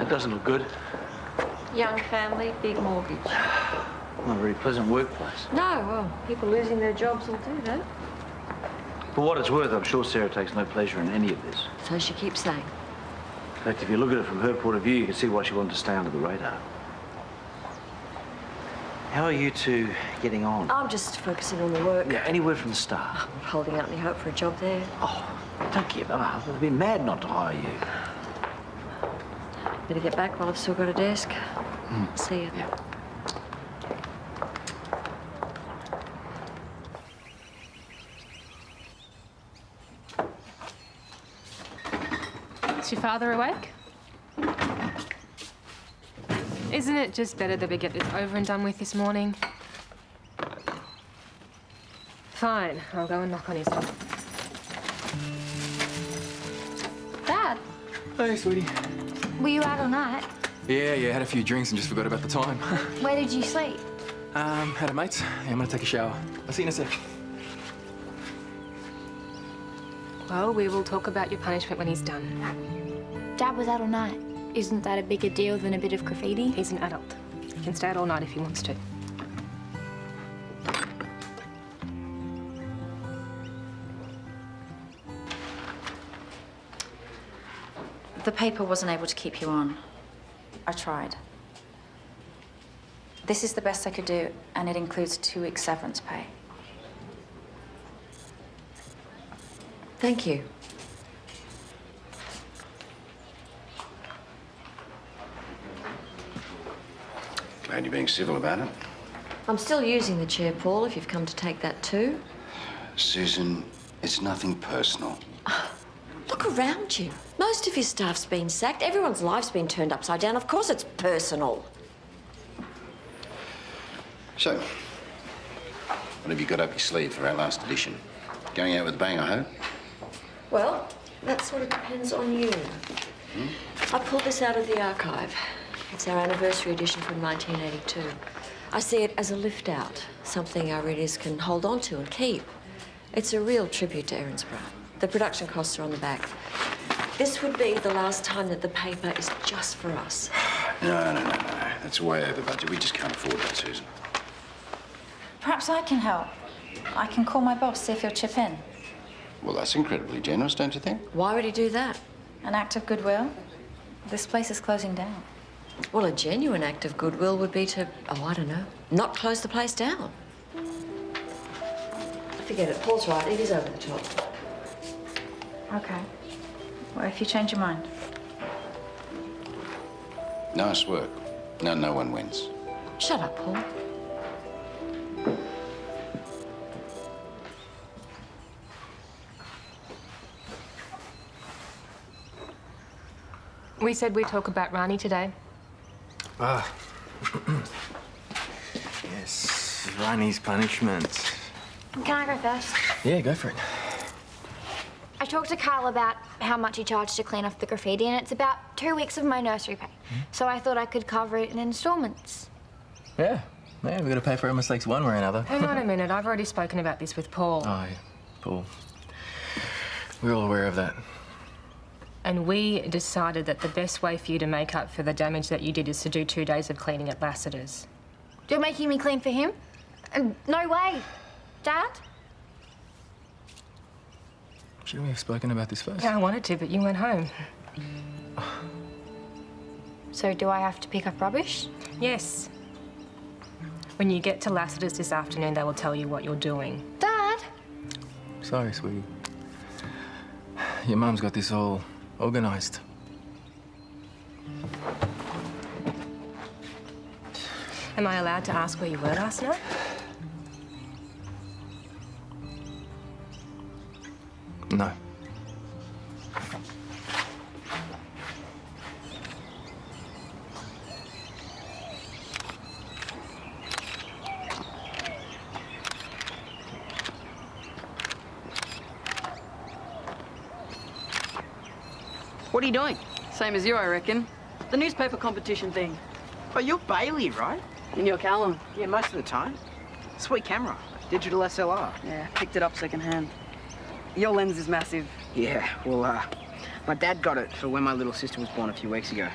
That doesn't look good. Young family, big mortgage. Not a very pleasant workplace. No, well, people losing their jobs will do that. For what it's worth, I'm sure Sarah takes no pleasure in any of this. So she keeps saying. In fact, if you look at it from her point of view, you can see why she wanted to stay under the radar. How are you two getting on? I'm just focusing on the work. Yeah, any word from the staff? I'm not holding out any hope for a job there. Oh, don't give up. They'd be mad not to hire you. Better get back while I've still got a desk. See you. Yeah. Is your father awake? Isn't it just better that we get this over and done with this morning? Fine, I'll go and knock on his door. Dad, Hey, sweetie. were you out all night? Yeah, had a few drinks and just forgot about the time. Where did you sleep? At a mate's. Yeah, I'm gonna take a shower. I'll see you in a sec. Well, we will talk about your punishment when he's done. Dad was out all night. Isn't that a bigger deal than a bit of graffiti? He's an adult. He can stay out all night if he wants to. The paper wasn't able to keep you on. I tried. This is the best I could do, and it includes 2 weeks severance pay. Thank you. Glad you're being civil about it. I'm still using the chair, Paul, if you've come to take that too. Susan, it's nothing personal. Look around you. Most of your staff's been sacked. Everyone's life's been turned upside down. Of course it's personal. So, what have you got up your sleeve for our last edition? Going out with a bang, I hope? Well, that sort of depends on you. I pulled this out of the archive. It's our anniversary edition from 1982. I see it as a lift-out, something our readers can hold on to and keep. It's a real tribute to Erinsborough. The production costs are on the back. This would be the last time that the paper is just for us. No. That's way over budget. We just can't afford that, Susan. Perhaps I can help. I can call my boss, see if he'll chip in. Well, that's incredibly generous, don't you think? Why would he do that? An act of goodwill. This place is closing down. Well, a genuine act of goodwill would be to, I don't know, not close the place down. Forget it. Paul's right. It is over the top. Okay. Well, if you change your mind. Nice work. No one wins. Shut up, Paul. We said we'd talk about Rani today. Yes, Rani's punishment. Can I go first? Yeah, go for it. I talked to Karl about how much he charged to clean off the graffiti, and it's about 2 weeks of my nursery pay. So I thought I could cover it in installments. Yeah, we've got to pay for our mistakes one way or another. Hang on a minute. I've already spoken about this with Paul. Oh, yeah, Paul. We're all aware of that. And we decided that the best way for you to make up for the damage that you did is to do 2 days of cleaning at Lassiter's. You're making me clean for him? No way. Dad? Shouldn't we have spoken about this first? Yeah, I wanted to, but you went home. So do I have to pick up rubbish? Yes. When you get to Lassiter's this afternoon, they will tell you what you're doing. Dad? Sorry, sweetie. Your mum's got this all organised. Am I allowed to ask where you were last night? No. What are you doing? Same as you, I reckon. The newspaper competition thing. Oh, you're Bailey, right? And you're Callum. Yeah, most of the time. Sweet camera. Digital SLR. Yeah, picked it up secondhand. Your lens is massive. Yeah, well, my dad got it for when my little sister was born a few weeks ago.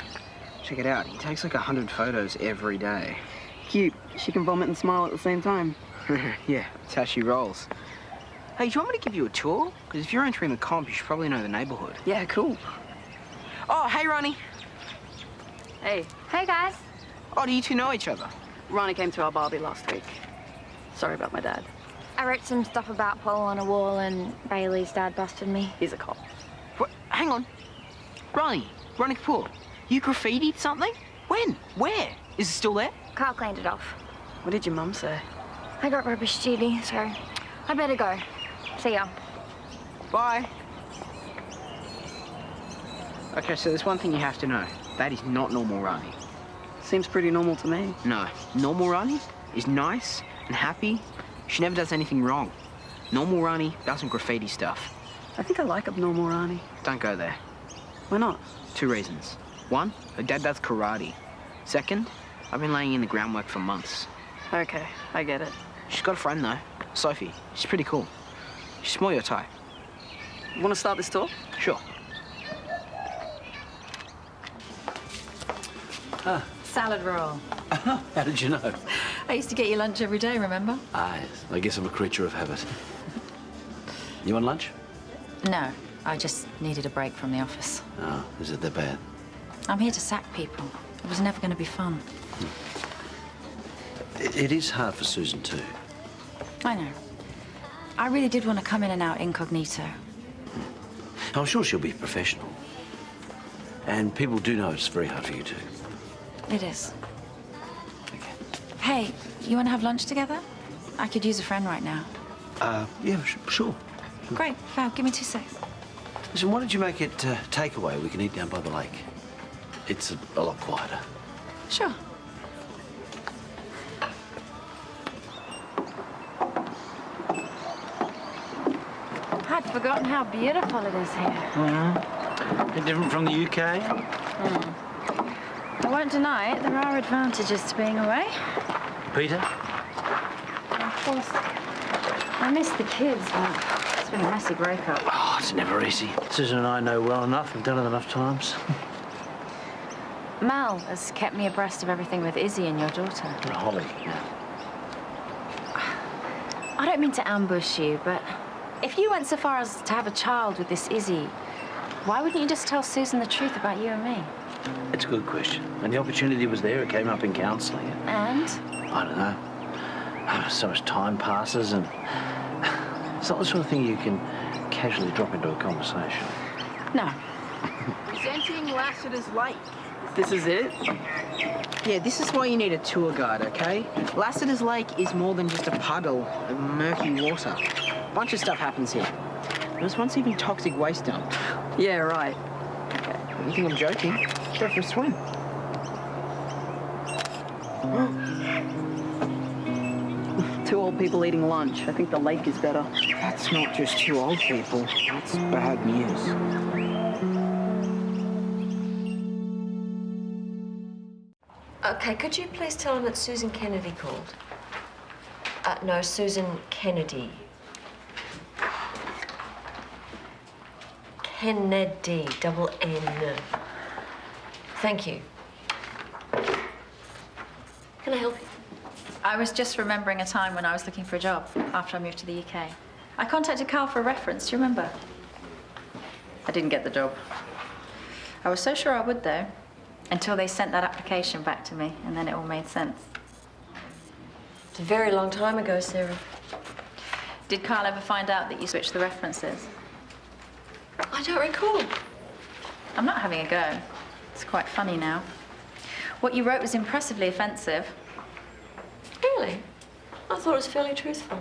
Check it out. He takes like 100 photos every day. Cute. She can vomit and smile at the same time. Yeah, that's how she rolls. Hey, do you want me to give you a tour? Because if you're entering the comp, you should probably know the neighbourhood. Yeah, cool. Oh, hey, Ronnie. Hey, Hey, guys. Oh, do you two know each other? Ronnie came to our Barbie last week. Sorry about my dad. I wrote some stuff about Paul on a wall and Bailey's dad busted me. He's a cop. What? Hang on. Ronnie Kapoor, you graffitied something? When? Where? Is it still there? Karl cleaned it off. What did your mum say? I got rubbish duty, so I better go. See ya. Bye. Okay, so there's one thing you have to know. That is not normal Ronnie. Seems pretty normal to me. No, normal Ronnie is nice and happy. She never does anything wrong. Normal Ronnie doesn't graffiti stuff. I think I like abnormal Ronnie. Don't go there. Why not? 2 reasons. 1, her dad does karate. 2nd, I've been laying in the groundwork for months. Okay, I get it. She's got a friend though, Sophie. She's pretty cool. She's more your type. You want to start this tour? Sure. Salad roll. How did you know? I used to get you lunch every day, remember? Ah, yes. I guess I'm a creature of habit. You want lunch? No, I just needed a break from the office. Oh, is it that bad? I'm here to sack people. It was never going to be fun. It is hard for Susan too. I know. I really did want to come in and out incognito. I'm sure she'll be professional. And people do know it's very hard for you too. It is. Okay. Hey, you want to have lunch together? I could use a friend right now. Yeah, sure. Great. Fab, give me 2 secs. Listen, why don't you make it takeaway? We can eat down by the lake. It's a lot quieter. Sure. I'd forgotten how beautiful it is here. Bit different from the UK? I won't deny it, there are advantages to being away. Peter? Of course, I miss the kids, but it's been a messy breakup. Oh, it's never easy. Susan and I know well enough. We've done it enough times. Mal has kept me abreast of everything with Izzy and your daughter. And Holly, yeah. I don't mean to ambush you, but if you went so far as to have a child with this Izzy, why wouldn't you just tell Susan the truth about you and me? It's a good question. And the opportunity was there. It came up in counselling. And? I don't know. So much time passes and it's not the sort of thing you can casually drop into a conversation. No. Presenting Lassiter's Lake. This is it? Yeah, this is why you need a tour guide, okay? Lassiter's Lake is more than just a puddle of murky water. A bunch of stuff happens here. There was once even toxic waste dumped. Yeah, right. You think I'm joking? Go for a swim. Two old people eating lunch. I think the lake is better. That's not just 2 old people. That's bad news. Okay, could you please tell him that Susan Kennedy called? No, Susan Kennedy. Kennedy, double N. Thank you. Can I help you? I was just remembering a time when I was looking for a job after I moved to the UK. I contacted Karl for a reference, do you remember? I didn't get the job. I was so sure I would, though, until they sent that application back to me, and then it all made sense. It's a very long time ago, Sarah. Did Karl ever find out that you switched the references? I don't recall. I'm not having a go. It's quite funny now. What you wrote was impressively offensive. Really? I thought it was fairly truthful.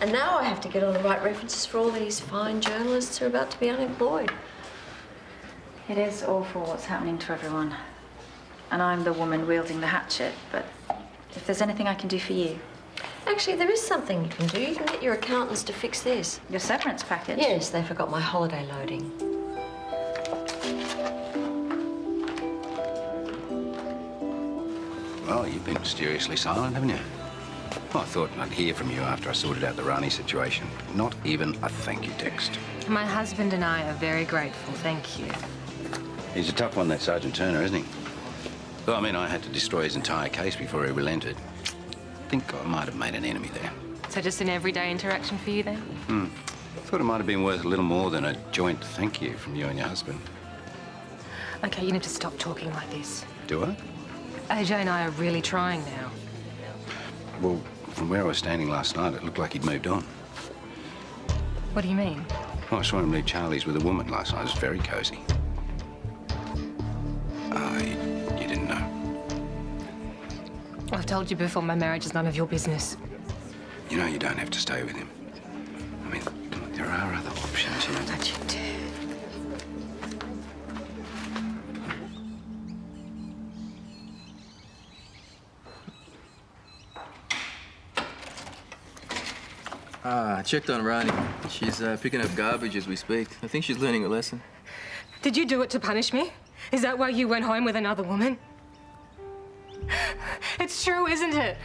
And now I have to get on the right references for all these fine journalists who are about to be unemployed. It is awful what's happening to everyone. And I'm the woman wielding the hatchet, but if there's anything I can do for you. Actually, there is something you can do. You can get your accountants to fix this. Your severance package? Yes, they forgot my holiday loading. Well, you've been mysteriously silent, haven't you? Well, I thought I'd hear from you after I sorted out the Rani situation. Not even a thank you text. My husband and I are very grateful, thank you. He's a tough one, that Sergeant Turner, isn't he? Well, I mean, I had to destroy his entire case before he relented. I think I might have made an enemy there. So just an everyday interaction for you then? Thought it might have been worth a little more than a joint thank you from you and your husband. Okay, you need to stop talking like this. Do I? AJ and I are really trying now. Well, from where I was standing last night, it looked like he'd moved on. What do you mean? Oh, I saw him leave Charlie's with a woman last night. It was very cosy. You didn't know? I've told you before, my marriage is none of your business. You know you don't have to stay with him. I mean, there are other options, you know. Don't you dare. I checked on Rani. She's picking up garbage as we speak. I think she's learning a lesson. Did you do it to punish me? Is that why you went home with another woman? It's true, isn't it?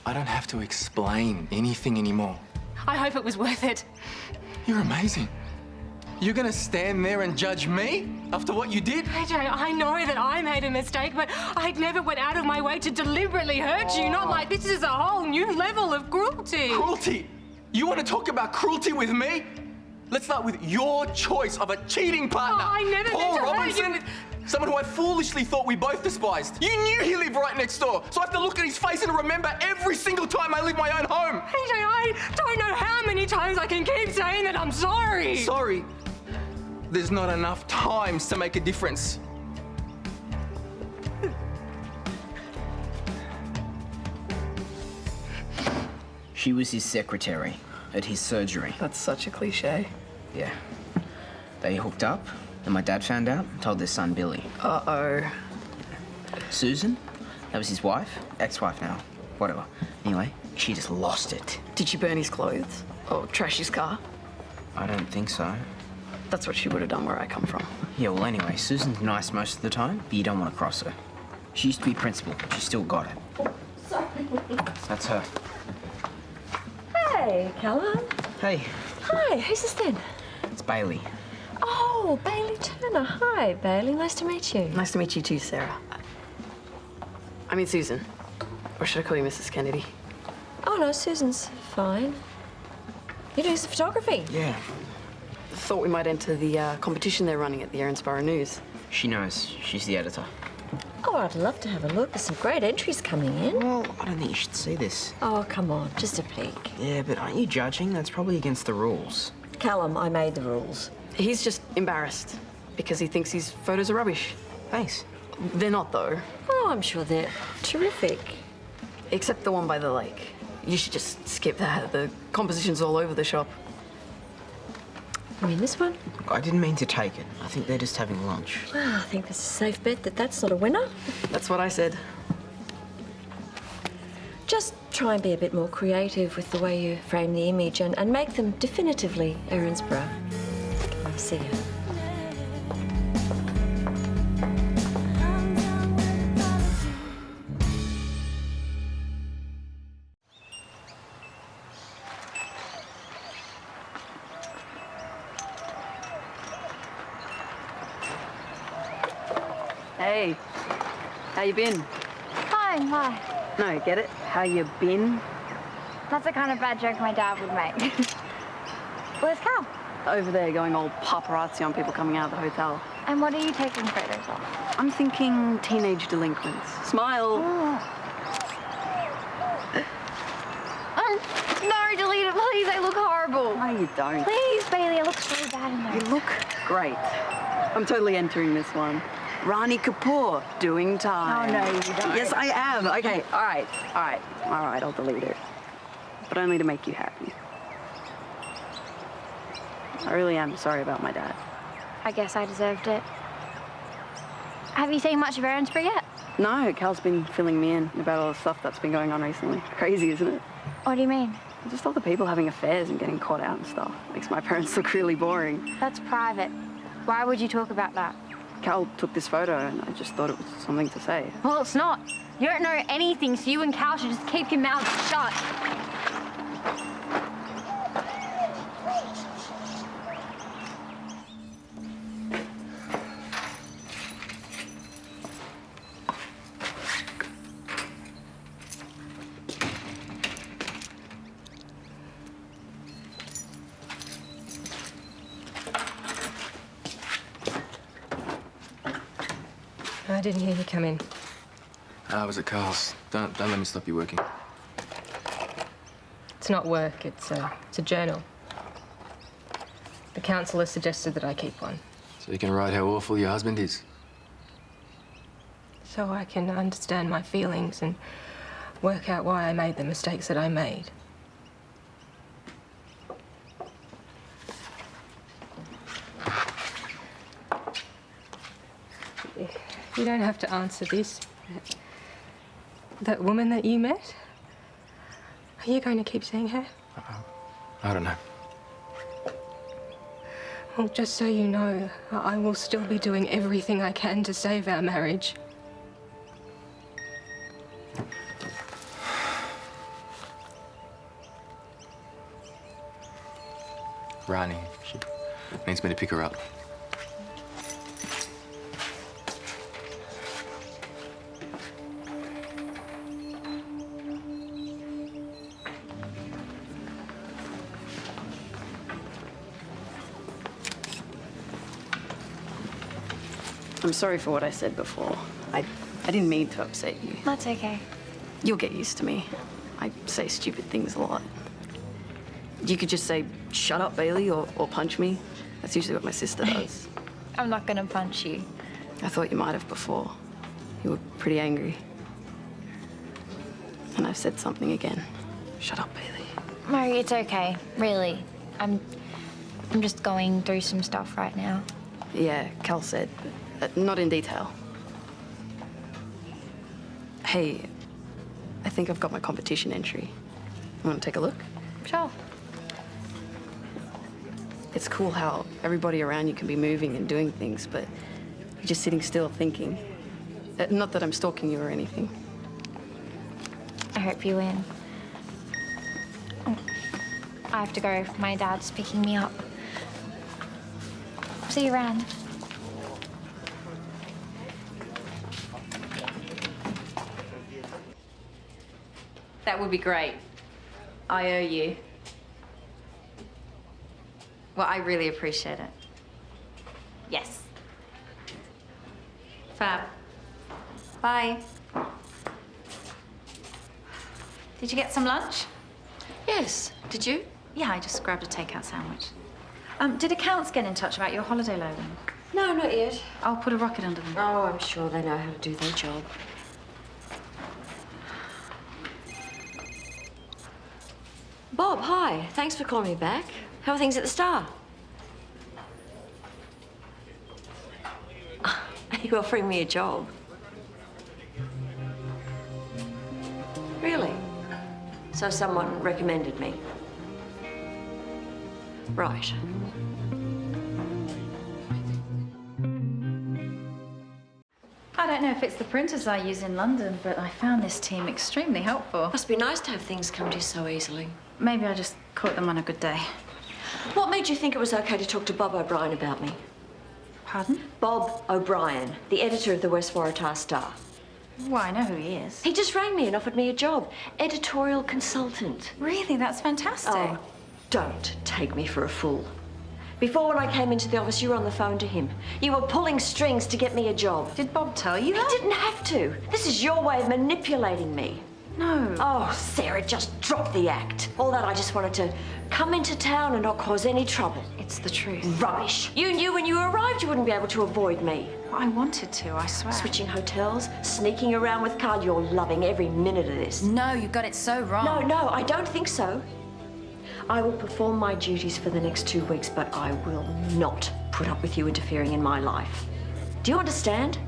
I don't have to explain anything anymore. I hope it was worth it. You're amazing. You're gonna stand there and judge me after what you did? AJ, I know that I made a mistake, but I never went out of my way to deliberately hurt you. Not like this is a whole new level of cruelty. Cruelty? You want to talk about cruelty with me? Let's start with your choice of a cheating partner. Oh, I never Paul meant to hurt Robinson, you with... someone who I foolishly thought we both despised. You knew he lived right next door, so I have to look at his face and remember every single time I leave my own home. AJ, I don't know how many times I can keep saying that I'm sorry. Sorry. There's not enough times to make a difference. She was his secretary at his surgery. That's such a cliche. Yeah. They hooked up, and my dad found out and told their son Billy. Uh-oh. Susan, that was his wife, ex-wife now, whatever. Anyway, she just lost it. Did she burn his clothes? Or trash his car? I don't think so. That's what she would have done where I come from. Yeah, well, anyway, Susan's nice most of the time, but you don't want to cross her. She used to be principal, but she still got it. Sorry. That's her. Hey, Callum. Hey, Hi, who's this then? it's Bailey. Oh, Bailey Turner. Hi, Bailey. Nice to meet you. Nice to meet you too, Sarah. I mean, Susan. Or should I call you Mrs. Kennedy? Oh, no, Susan's fine. You're doing some photography. Yeah. Thought we might enter the competition they're running at the Erinsborough News. She knows. She's the editor. Oh, I'd love to have a look. There's some great entries coming in. Well, I don't think you should see this. Oh, come on. Just a peek. Yeah, but aren't you judging? That's probably against the rules. Callum, I made the rules. He's just embarrassed because he thinks his photos are rubbish. Thanks. They're not, though. Oh, I'm sure they're terrific. Except the one by the lake. You should just skip that. The composition's all over the shop. You mean this one? Look, I didn't mean to take it. I think they're just having lunch. Well, I think it's a safe bet that that's not a winner. That's what I said. Just try and be a bit more creative with the way you frame the image and make them definitively Erinsborough. I'll see you. Hey, how you been? Fine, why? No, get it? How you been? That's the kind of bad joke my dad would make. Where's Karl? Over there going all paparazzi on people coming out of the hotel. And what are you taking photos of? I'm thinking teenage delinquents. Smile. No, delete it, please. I look horrible. No, you don't. Please, Bailey, I look so bad in You those. look great. I'm totally entering this one. Rani Kapoor, doing time. Oh, no, you don't. Yes, I am. Okay, all right, I'll delete it. But only to make you happy. I really am sorry about my dad. I guess I deserved it. Have you seen much of Erinsborough yet? No, Cal's been filling me in about all the stuff that's been going on recently. Crazy, isn't it? What do you mean? Just all the people having affairs and getting caught out and stuff. Makes my parents look really boring. That's private. Why would you talk about that? Cal took this photo and I just thought it was something to say. Well, it's not. You don't know anything, so you and Karl should just keep your mouths shut. didn't hear you come in. I was at Karl's. Don't let me stop you working. It's not work, it's a journal. The counsellor suggested that I keep one. So you can write how awful your husband is. So I can understand my feelings and work out why I made the mistakes that I made. You don't have to answer this. That woman that you met? Are you going to keep seeing her? I don't know. Well, just so you know, I will still be doing everything I can to save our marriage. Rani, she needs me to pick her up. I'm sorry for what I said before. I didn't mean to upset you. That's okay. You'll get used to me. I say stupid things a lot. You could just say, shut up, Bailey, or punch me. That's usually what my sister does. I'm not gonna punch you. I thought you might have before. You were pretty angry. And I've said something again. Shut up, Bailey. Murray, it's okay. Really. I'm just going through some stuff right now. Yeah, Cal said, but not in detail. Hey, I think I've got my competition entry. You want to take a look? Sure. It's cool how everybody around you can be moving and doing things, but you're just sitting still thinking. Not that I'm stalking you or anything. I hope you win. Oh, I have to go. My dad's picking me up. See you around. That would be great. I owe you. Well, I really appreciate it. Yes. Fab. Bye. Did you get some lunch? Yes. Did you? Yeah, I just grabbed a takeout sandwich. Did accounts get in touch about your holiday loan? No, not yet. I'll put a rocket under them. Oh, I'm sure they know how to do their job. Bob, hi. Thanks for calling me back. How are things at the Star? Are you offering me a job? Really? So someone recommended me? Right. I don't know if it's the printers I use in London, but I found this team extremely helpful. Must be nice to have things come to you so easily. Maybe I just caught them on a good day. What made you think it was okay to talk to Bob O'Brien about me? Pardon? Bob O'Brien, the editor of the West Waratah Star. Well, I know who he is. He just rang me and offered me a job. Editorial consultant. Really? That's fantastic. Oh, don't take me for a fool. Before, when I came into the office, you were on the phone to him. You were pulling strings to get me a job. Did Bob tell you that? He didn't have to. This is your way of manipulating me. No. Oh, Sarah, just drop the act. All that, I just wanted to come into town and not cause any trouble. It's the truth. Rubbish. You knew when you arrived you wouldn't be able to avoid me. Well, I wanted to, I swear. Switching hotels, sneaking around with Karl, you're loving every minute of this. No, you got it so wrong. No, I don't think so. I will perform my duties for the next 2 weeks, but I will not put up with you interfering in my life. Do you understand?